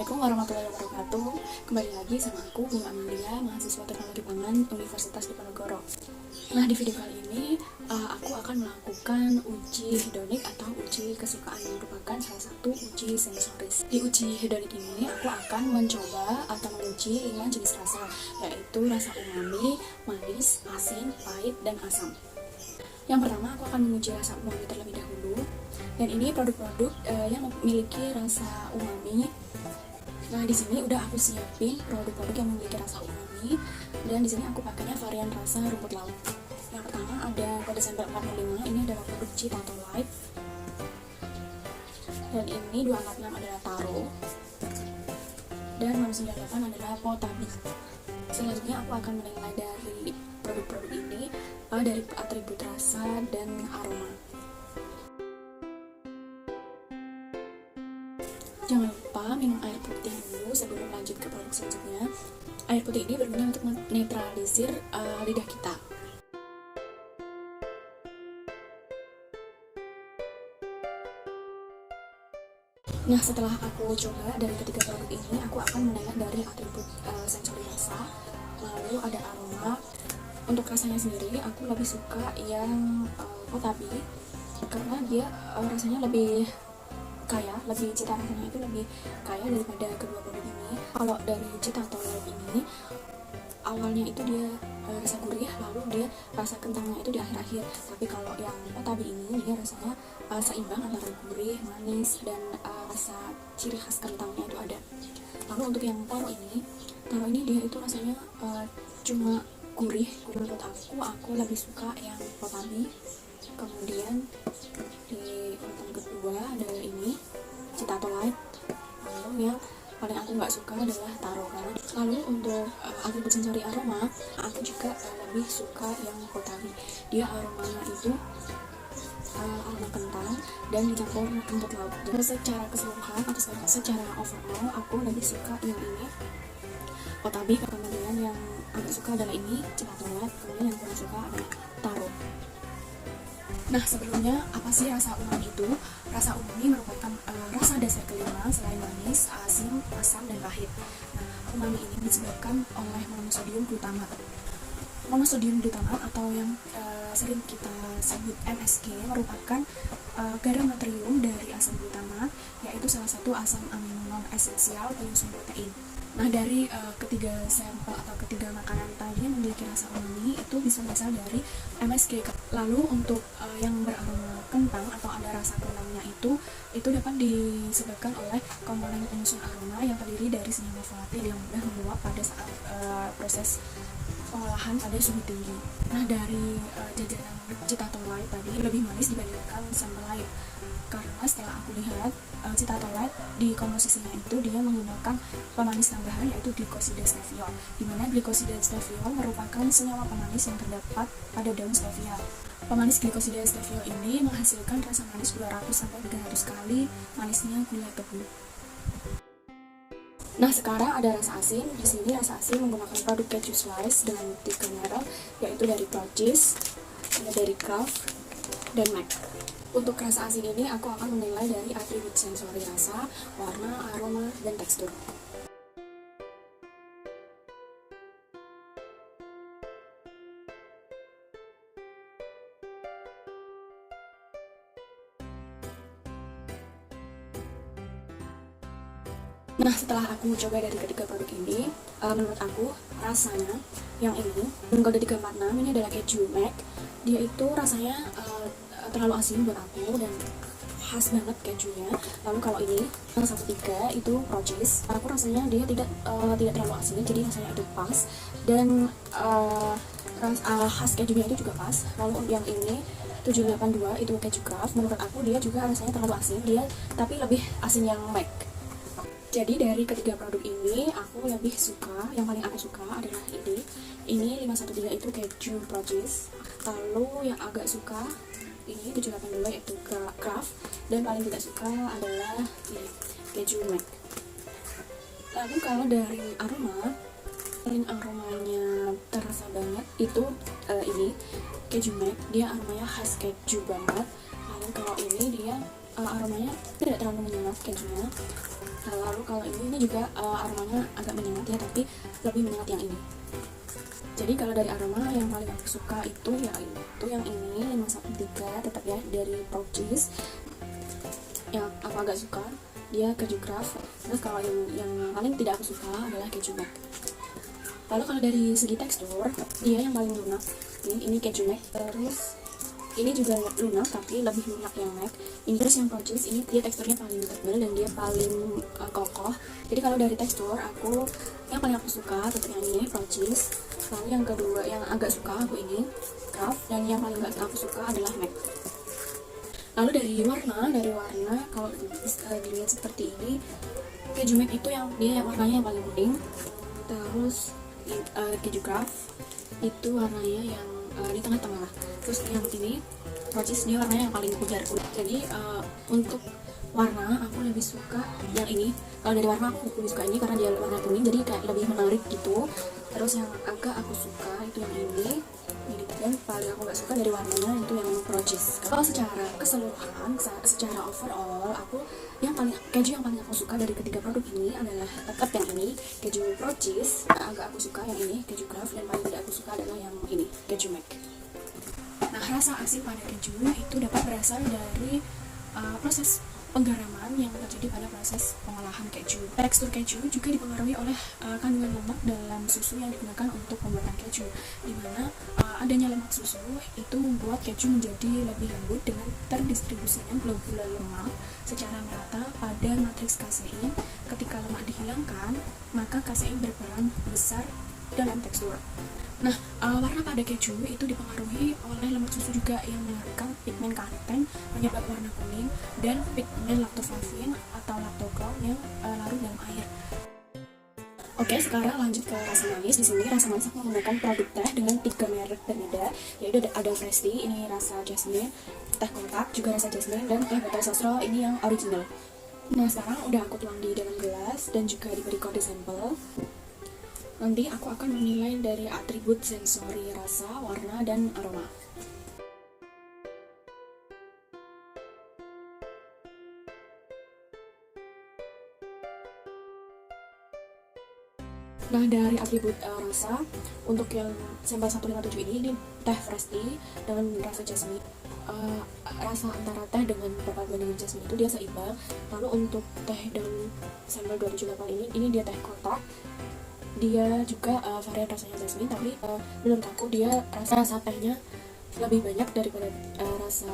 Assalamualaikum warahmatullahi wabarakatuh. Kembali lagi sama aku, Bunga Amelia, mahasiswa Teknologi Pangan Universitas Diponegoro. Nah, di video kali ini aku akan melakukan uji hedonik atau uji kesukaan, yang merupakan salah satu uji sensoris. Di uji hedonik ini aku akan mencoba atau menguji 5 jenis rasa, yaitu rasa umami, manis, asin, pahit, dan asam. Yang pertama, aku akan menguji rasa umami terlebih dahulu. Dan ini produk-produk yang memiliki rasa umami. Nah, di sini udah aku siapin produk-produk yang memiliki rasa umami, dan di sini aku pakainya varian rasa rumput laut. Yang pertama ada pada sampel 45, ini adalah produk Citato Light. Dan ini 246 adalah Taro. Dan 698 adalah Potabi. Selanjutnya aku akan menilai dari produk-produk ini dari atribut rasa dan aroma. Jangan lupa minum air putih dulu sebelum lanjut ke produk selanjutnya. Air putih ini berguna untuk menetralisir lidah kita. Nah, setelah aku coba dari ketiga produk ini, aku akan menilai dari atribut sensori rasa. Lalu ada aroma. Untuk rasanya sendiri, aku lebih suka yang Potabi karena dia rasanya lebih kaya, cita rasanya itu lebih kaya daripada kedua produk ini. Kalau dari Citato Light ini, awalnya itu dia rasa gurih, lalu dia rasa kentangnya itu di akhir-akhir. Tapi kalau yang Potabi ini, dia rasanya seimbang antara gurih, manis, dan rasa ciri khas kentangnya itu ada. Lalu untuk yang Taro ini dia itu rasanya cuma gurih. Menurut aku lebih suka yang Potabi. Kemudian di urutan kedua ada ini Citato Light. Lalu yang paling aku nggak suka adalah Taro. Lalu untuk atribut sensori aroma, aku juga lebih suka yang Potabi. Dia aromanya itu aroma kentang dan dicampur rumput laut. Dan secara keseluruhan atau secara overall, aku lebih suka yang ini Potabi. Kemudian yang agak suka adalah ini Citato Light. Kemudian yang kurang suka adalah Taro. Nah, sebelumnya apa sih rasa umami itu? Rasa umami merupakan rasa dasar kelima selain manis, asin, asam, dan pahit. Nah, umami ini disebabkan oleh monosodium glutamat. Monosodium glutamat atau yang sering kita sebut MSG merupakan garam natrium dari asam glutamat, yaitu salah satu asam amino non esensial penyusun protein. Nah, dari ketiga sampel atau ketiga makanan tadi yang memiliki rasa umami itu bisa berasal dari MSG. Lalu untuk yang beraroma kentang atau ada rasa kentangnya itu dapat disebabkan oleh komponen penyusun aroma yang terdiri dari senyawa volatil yang mudah menguap pada saat proses pengolahan pada suhu tinggi. Nah, dari jajanan Citato Light tadi lebih manis dibandingkan sampel lain, karena setelah aku lihat Citato Light di komposisinya itu dia menggunakan pemanis tambahan, yaitu glikosida stevia, di mana glikosida stevia merupakan senyawa pemanis yang terdapat pada daun stevia. Pemanis glikosida stevia ini menghasilkan rasa manis 200-300 kali manisnya gula tebu. Nah, sekarang ada rasa asin. Di sini rasa asin menggunakan produk keju slice dengan 3 merek, yaitu dari Purchase, dari Kraft, dan Mac. Untuk rasa asin ini aku akan menilai dari atribut sensori rasa, warna, aroma, dan tekstur. Nah, setelah aku coba dari ketiga produk ini, menurut aku rasanya yang ini Golden 346 ini adalah keju Mac. Dia itu rasanya terlalu asin buat aku dan khas banget kejunya. Lalu kalau ini yang 13 itu Purchase, aku rasanya dia tidak terlalu asin, jadi rasanya itu pas, dan khas kejunya itu juga pas. Lalu yang ini 782 itu keju Kraft, menurut aku dia juga rasanya terlalu asin, tapi lebih asin yang Mac. Jadi dari ketiga produk ini aku lebih suka, yang paling aku suka adalah ini 513 itu keju Purchase. Lalu yang agak suka ini 782 yaitu Kraft, dan paling tidak suka adalah ini keju Mac. Lalu kalau dari aroma, paling aromanya terasa banget itu ini keju Mac, dia aromanya khas keju banget. Lalu kalau ini dia aromanya tidak terlalu menyengat kejunya. Nah, lalu kalau ini juga aromanya agak menyengat ya, tapi lebih menyengat yang ini. Jadi kalau dari aroma yang paling aku suka itu yang ini 513 tetap ya, dari Purchase. Yang aku agak suka dia keju craft. Terus kalau yang paling tidak aku suka adalah keju McD. Lalu kalau dari segi tekstur, dia yang paling lunak ini keju McD. Terus ini juga lunak tapi lebih lunak yang McD. Ini terus yang Purchase ini dia teksturnya paling tebal dan dia paling kokoh. Jadi kalau dari tekstur yang paling aku suka tetap yang ini Purchase. Lalu yang kedua yang agak suka aku ini Craft, dan yang paling gak aku suka adalah McD. Lalu dari warna kalau dilihat seperti ini, keju McD itu dia warnanya yang paling kuning. Terus keju Craft itu warnanya yang di tengah-tengah. Terus yang ini Purchase dia warnanya yang paling pujar. Jadi untuk warna aku lebih suka yang ini. Kalau dari warna aku lebih suka ini karena dia warna kuning, jadi kayak lebih menarik gitu. Terus yang agak aku suka itu yang ini, dan paling aku gak suka dari warnanya itu yang Purchase. Kalau secara keseluruhan, secara overall, keju yang paling aku suka dari ketiga produk ini adalah tetap yang ini, keju Purchase. Agak aku suka yang ini, keju Craft, dan paling tidak aku suka adalah yang ini, keju McD. Nah, rasa asin pada keju itu dapat berasal dari proses penggaraman yang terjadi pada proses pengolahan keju. Tekstur keju juga dipengaruhi oleh kandungan lemak dalam susu yang digunakan untuk pembuatan keju, di mana adanya lemak susu itu membuat keju menjadi lebih lembut dengan terdistribusinya gula-gula lemak secara merata pada matriks kasein. Ketika lemak dihilangkan, maka kasein berperan besar dalam tekstur. Nah, warna pada keju itu dipengaruhi oleh lemak susu juga yang menghasilkan pigmen karoten penyebab warna kuning, dan pigmen lactoflavin atau lactochrome yang larut dalam air. Oke, sekarang lanjut ke rasa manis. Di sini rasa manis aku menggunakan produk teh dengan 3 merek berbeda, yaitu ada Fresh Tea, ini rasa jasmine, teh kotak juga rasa jasmine, dan teh botol sosro ini yang original. Nah, sekarang udah aku tuang di dalam gelas dan juga diberi kode sampel. Nanti aku akan menilai dari atribut sensori rasa, warna, dan aroma. Nah, dari atribut rasa, untuk yang sampel 157 ini teh Fresh Tea dengan rasa jasmine. Rasa antara teh dengan berpaduan dengan jasmine itu dia seimbang. Lalu untuk teh dan sampel 278 ini dia teh kotak. Dia juga varian rasanya jasmine, tapi menurut aku dia rasa tehnya lebih banyak daripada rasa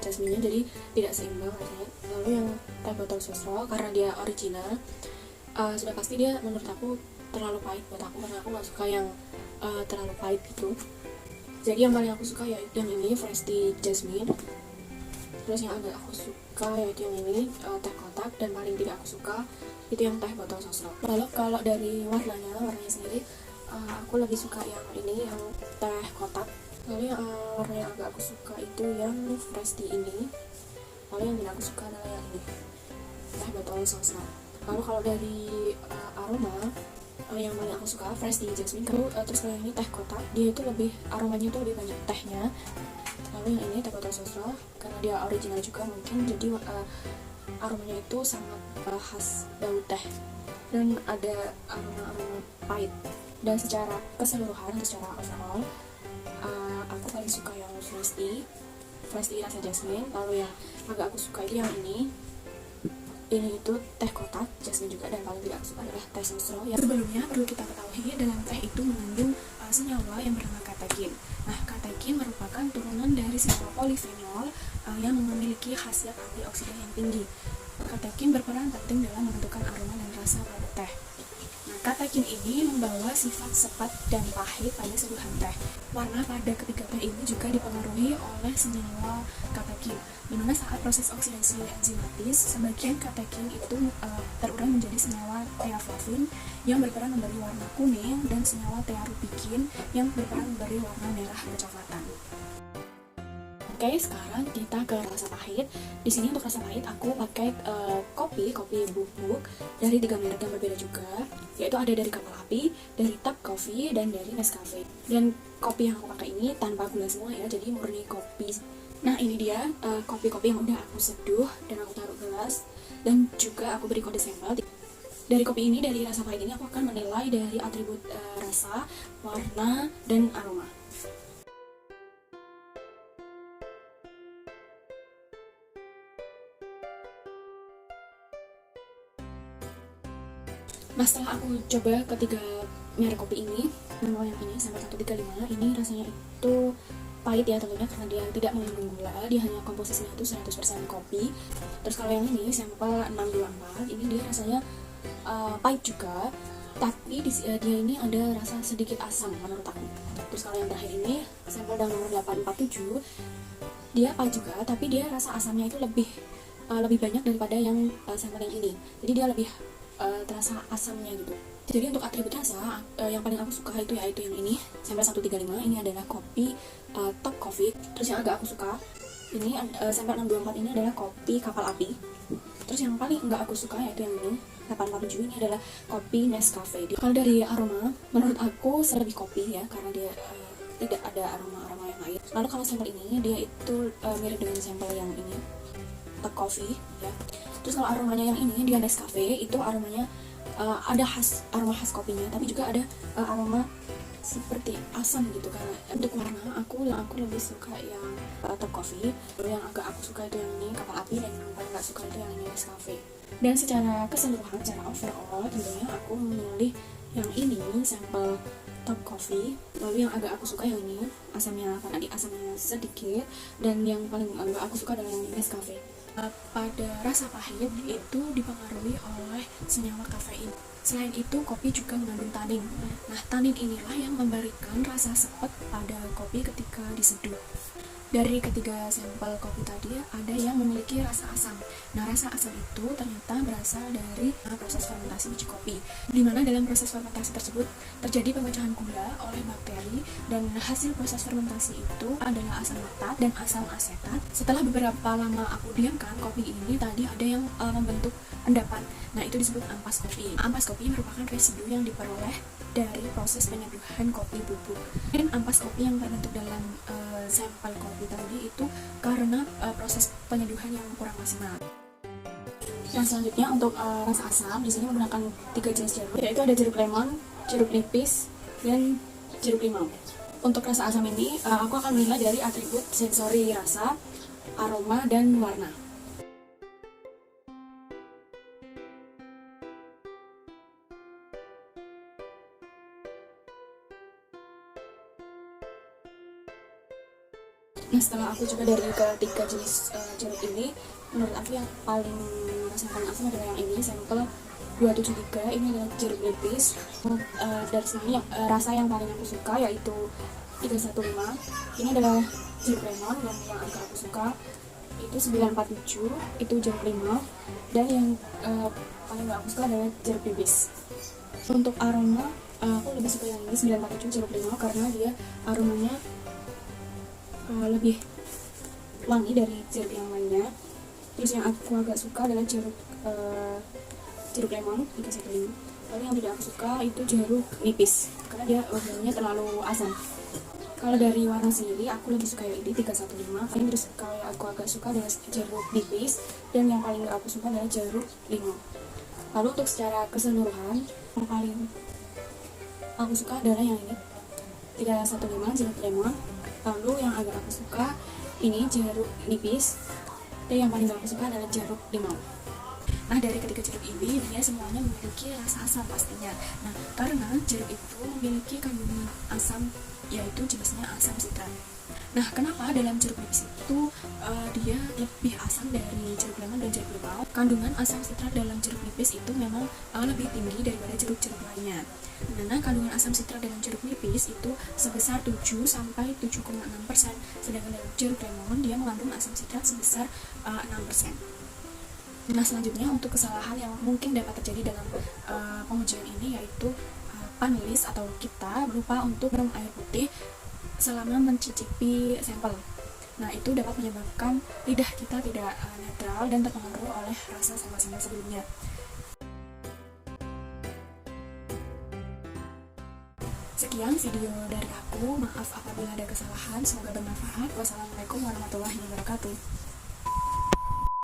jasmine-nya, jadi tidak seimbang rasanya. Lalu yang teh botol sosro, karena dia original, sudah pasti dia menurut aku terlalu pahit buat aku, karena aku gak suka yang terlalu pahit gitu. Jadi yang paling aku suka yaitu yang ini Fresh Tea Jasmine. Terus yang agak aku suka yaitu yang ini teh kotak, dan paling tidak aku suka itu yang teh botol sosro. Lalu kalau dari warnanya sendiri, aku lebih suka yang ini, yang teh kotak. Lalu yang warna yang agak aku suka itu yang Fresh Tea ini. Lalu yang tidak aku suka adalah yang ini, teh botol sosro. Lalu kalau dari aroma, yang paling aku suka Fresh Tea Jasmine. Terus kalau yang ini teh kotak, dia itu aromanya itu lebih banyak tehnya. Lalu yang ini teh botol sosro, karena dia original juga mungkin, jadi aromanya itu sangat khas bau teh dan ada aroma pahit. Dan secara keseluruhan atau secara overall, aku paling suka yang Fresh Tea rasa jasmine. Lalu yang agak aku suka itu yang ini itu teh kotak jasmine juga, dan paling tidak aku suka adalah teh sosro. Sebelumnya perlu kita ketahui dalam teh itu mengandung senyawa yang bernama katekin. Nah, katekin merupakan turunan dari senyawa polifenol yang memiliki khasiat antioksidan yang tinggi. Katekin berperan penting dalam menentukan aroma dan rasa pada teh. Nah, katekin ini membawa sifat sepat dan pahit pada seduhan teh. Warna pada ketiga teh ini juga dipengaruhi oleh senyawa katekin, di mana saat proses oksidasi enzimatis, sebagian katekin itu terurang menjadi senyawa teaflavin yang berperan memberi warna kuning, dan senyawa tearupikin yang berperan memberi warna merah kecoklatan. Oke, sekarang kita ke rasa pahit. Di sini untuk rasa pahit aku pakai kopi bubuk dari 3 merek yang berbeda juga, yaitu ada dari Kapal Api, dari Tap Coffee, dan dari Nescafe. Dan kopi yang aku pakai ini tanpa gula semua ya, jadi murni kopi Nah ini dia kopi-kopi yang udah aku seduh dan aku taruh gelas, dan juga aku beri kode sampel. Dari kopi ini, dari rasa pahit ini, aku akan menilai dari atribut rasa, warna, dan aroma. Nah setelah aku coba ketiga merek kopi ini, yang ini sampai 135, ini rasanya itu pahit ya tentunya, karena dia tidak mengandung gula, dia hanya komposisinya itu 100% kopi. Terus kalau yang ini sampel 624, ini dia rasanya pahit juga, tapi dia ini ada rasa sedikit asam menurut aku. Terus kalau yang terakhir ini sampel nomor 847, dia pahit juga, tapi dia rasa asamnya itu lebih banyak daripada yang sampel yang ini. Jadi dia lebih terasa asamnya gitu. Jadi untuk atribut rasa yang paling aku suka itu yaitu yang ini sampel 135. Ini adalah kopi Top Coffee. Terus yang agak aku suka ini sampel 624, ini adalah kopi Kapal Api. Terus yang paling enggak aku suka yaitu yang ini 847, ini adalah kopi Nescafe. Kalau dari aroma, menurut aku lebih kopi ya, karena dia tidak ada aroma-aroma yang lain. Lalu kalau sampel ini dia itu mirip dengan sampel yang ini Top Coffee ya. Terus kalau aromanya yang ini dia Nescafe, itu aromanya ada aroma khas kopinya, tapi juga ada aroma seperti asam gitu. Karena untuk warna aku lebih suka yang Top Coffee. Yang agak aku suka itu yang ini Kapal Api, dan yang paling gak suka itu yang ini Nescafe. Dan secara keseluruhan, secara overall tentunya aku memilih yang ini sampel Top Coffee. Lalu yang agak aku suka yang ini asamnya, karena di asamnya sedikit, dan yang paling agak aku suka adalah yang ini Nescafe. Pada rasa pahit itu dipengaruhi oleh senyawa kafein. Selain itu, kopi juga mengandung tanin. Nah, tanin inilah yang memberikan rasa sepet pada kopi ketika diseduh. Dari ketiga sampel kopi tadi, ada yang memiliki rasa asam. Nah, rasa asam itu ternyata berasal dari proses fermentasi biji kopi, di mana dalam proses fermentasi tersebut terjadi pemecahan gula oleh bakteri, dan hasil proses fermentasi itu adalah asam laktat dan asam asetat. Setelah beberapa lama aku diamkan, kopi ini tadi ada yang membentuk endapan. Nah, itu disebut ampas kopi. Ampas kopi merupakan residu yang diperoleh dari proses penyeduhan kopi bubuk. Dan ampas kopi yang terbentuk dalam sampel kopi tadi itu karena proses penyeduhan yang kurang maksimal. Yang selanjutnya untuk rasa asam, di sini menggunakan 3 jenis jeruk, yaitu ada jeruk lemon, jeruk nipis, dan jeruk limau. Untuk rasa asam ini aku akan menilai dari atribut sensori rasa, aroma, dan warna. Nah setelah aku coba dari ketiga jenis jeruk ini, menurut aku yang paling paling asam adalah yang ini sampel 273. Ini adalah jeruk nipis. Dari sini rasa yang paling aku suka yaitu 315. Ini adalah jeruk lemon, dan yang agak aku suka itu 947, itu jeruk limau, dan yang paling gak aku suka adalah jeruk nipis. Untuk aroma, aku lebih suka yang ini 947 jeruk limau, karena dia aromanya lebih wangi dari jeruk yang lainnya. Terus yang aku agak suka adalah jeruk lemon 315. Lalu yang tidak aku suka itu jeruk nipis, karena dia warnanya terlalu asam. Kalau dari warna sendiri aku lebih suka yang ini 315. Terus kalau yang aku agak suka adalah jeruk nipis, dan yang paling gak aku suka adalah jeruk limau. Lalu untuk secara keseluruhan, yang paling aku suka adalah yang ini 315 jeruk lemon. Lalu yang agak aku suka ini jeruk nipis, dan yang paling gak aku suka adalah jeruk limau. Nah dari ketiga jeruk ini dia semuanya memiliki rasa asam pastinya. Nah karena jeruk itu memiliki kandungan asam, yaitu jenisnya asam sitrat. Nah kenapa dalam jeruk nipis itu dia lebih asam dari jeruk lemon dan jeruk limau? Kandungan asam sitrat dalam jeruk nipis itu memang lebih tinggi daripada jeruk-jeruk lainnya. Nah kandungan asam sitrat dalam jeruk nipis itu sebesar 7-7,6%, sedangkan dalam jeruk lemon dia mengandung asam sitrat sebesar 6%. Nah selanjutnya untuk kesalahan yang mungkin dapat terjadi dalam pengujian ini yaitu panelis atau kita lupa untuk minum air putih selama mencicipi sampel. Nah itu dapat menyebabkan lidah kita tidak netral dan terpengaruh oleh rasa sampel-sampel sebelumnya. Sekian video dari aku, maaf apabila ada kesalahan, semoga bermanfaat. Wassalamualaikum warahmatullahi wabarakatuh.